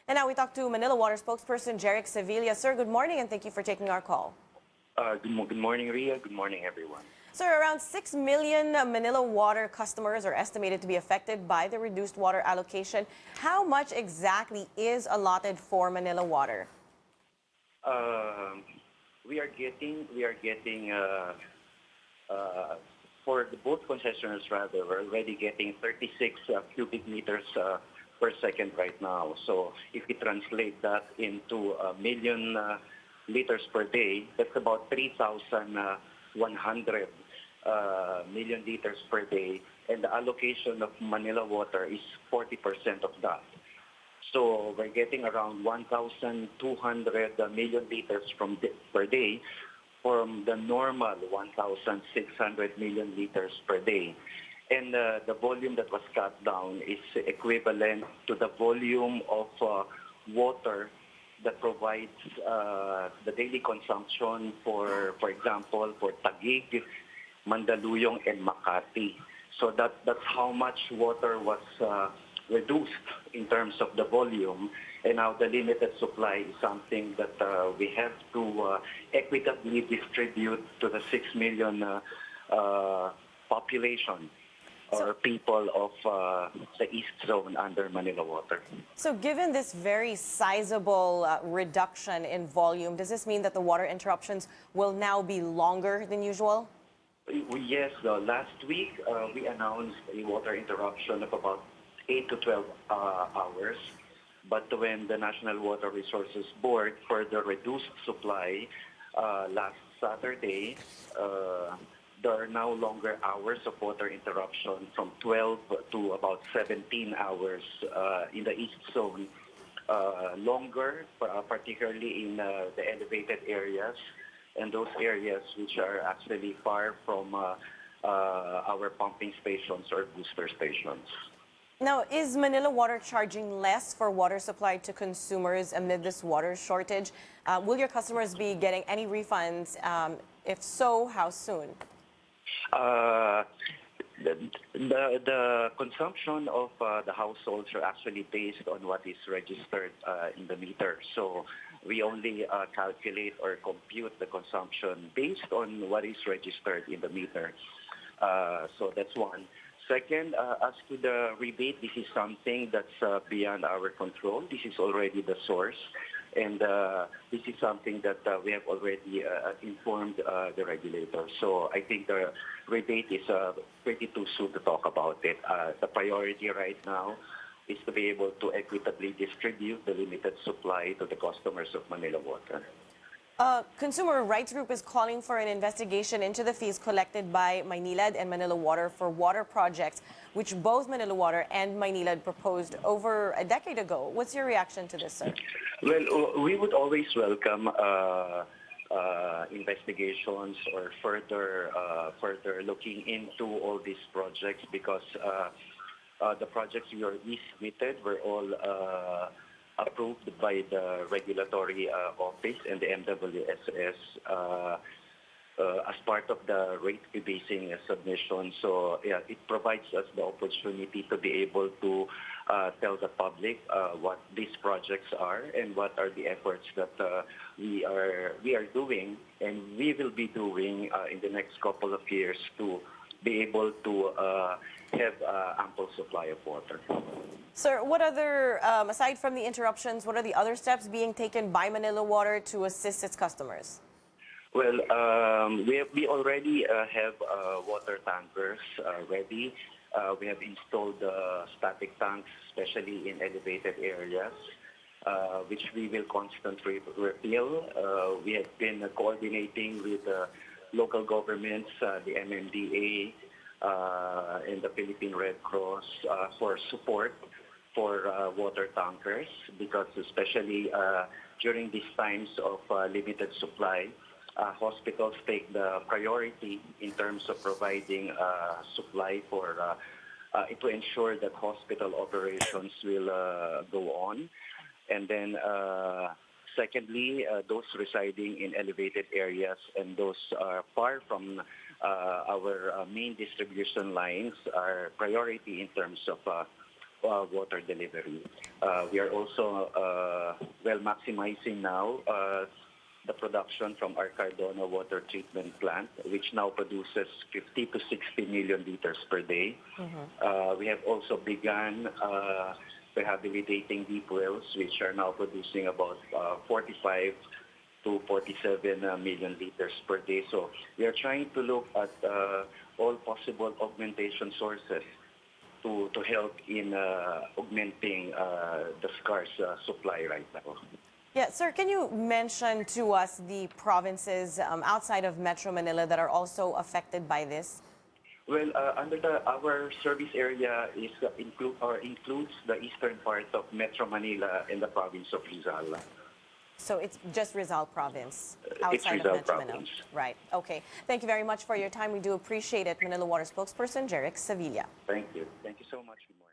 And now we talk to Manila Water spokesperson Jeric Sevilla. Sir, good morning and thank you for taking our call. Good morning, Ria. Good morning, everyone. Sir, around 6 million Manila Water customers are estimated to be affected by the reduced water allocation. How much exactly is allotted for Manila Water? We are getting for the both concessioners rather, we're already getting 36 cubic meters per second right now. So if we translate that into a million liters per day, that's about 3,100 million liters per day. And the allocation of Manila Water is 40% of that. So we're getting around 1,200 million liters per day from the normal 1,600 million liters per day. And the volume that was cut down is equivalent to the volume of water that provides the daily consumption for example, for Taguig, Mandaluyong, and Makati. So that's how much water was reduced in terms of the volume. And now the limited supply is something that we have to equitably distribute to the 6 million population or people of the East Zone under Manila Water. So given this very sizable reduction in volume, does this mean that the water interruptions will now be longer than usual? Yes, last week we announced a water interruption of about 8 to 12 hours. But when the National Water Resources Board further reduced supply last Saturday, there are now longer hours of water interruption from 12 to about 17 hours in the East Zone. Longer, particularly in the elevated areas and those areas which are actually far from our pumping stations or booster stations. Now, is Manila Water charging less for water supply to consumers amid this water shortage? Will your customers be getting any refunds? If so, how soon? The consumption of the households are actually based on what is registered in the meter. So we only calculate or compute the consumption based on what is registered in the meter. So that's one. Second, as to the rebate, this is something that's beyond our control. This is already the source. And this is something that we have already informed the regulator. So I think the rebate is pretty too soon to talk about it. The priority right now is to be able to equitably distribute the limited supply to the customers of Manila Water. Consumer Rights Group is calling for an investigation into the fees collected by Maynilad and Manila Water for water projects, which both Manila Water and Maynilad proposed over a decade ago. What's your reaction to this, sir? Well, we would always welcome investigations or further looking into all these projects because the projects we submitted were all approved by the regulatory office and the MWSS as part of the rate rebasing submission. So yeah, it provides us the opportunity to be able to tell the public what these projects are and what are the efforts that we are doing and we will be doing in the next couple of years to be able to have ample supply of water. Sir, what other, aside from the interruptions, what are the other steps being taken by Manila Water to assist its customers? Well, we already have water tankers ready. We have installed static tanks, especially in elevated areas, which we will constantly refill. We have been coordinating with local governments, the MMDA, and the Philippine Red Cross for support for water tankers because especially during these times of limited supply, hospitals take the priority in terms of providing supply for to ensure that hospital operations will go on. And then secondly, those residing in elevated areas and those far from our main distribution lines are priority in terms of water delivery. We are also maximizing now the production from our Cardona water treatment plant, which now produces 50 to 60 million liters per day. We have also begun rehabilitating deep wells, which are now producing about 45 to 47 million liters per day. So we are trying to look at all possible augmentation sources to help in augmenting the scarce supply right now. Yeah, sir, can you mention to us the provinces outside of Metro Manila that are also affected by this? Well, our service area includes the eastern part of Metro Manila and the province of Rizal. So it's just Rizal province It's outside Rizal of Metro Manila. province. Right. Okay. Thank you very much for your time. We do appreciate it. Manila Water spokesperson Jeric Sevilla. Thank you. Thank you so much.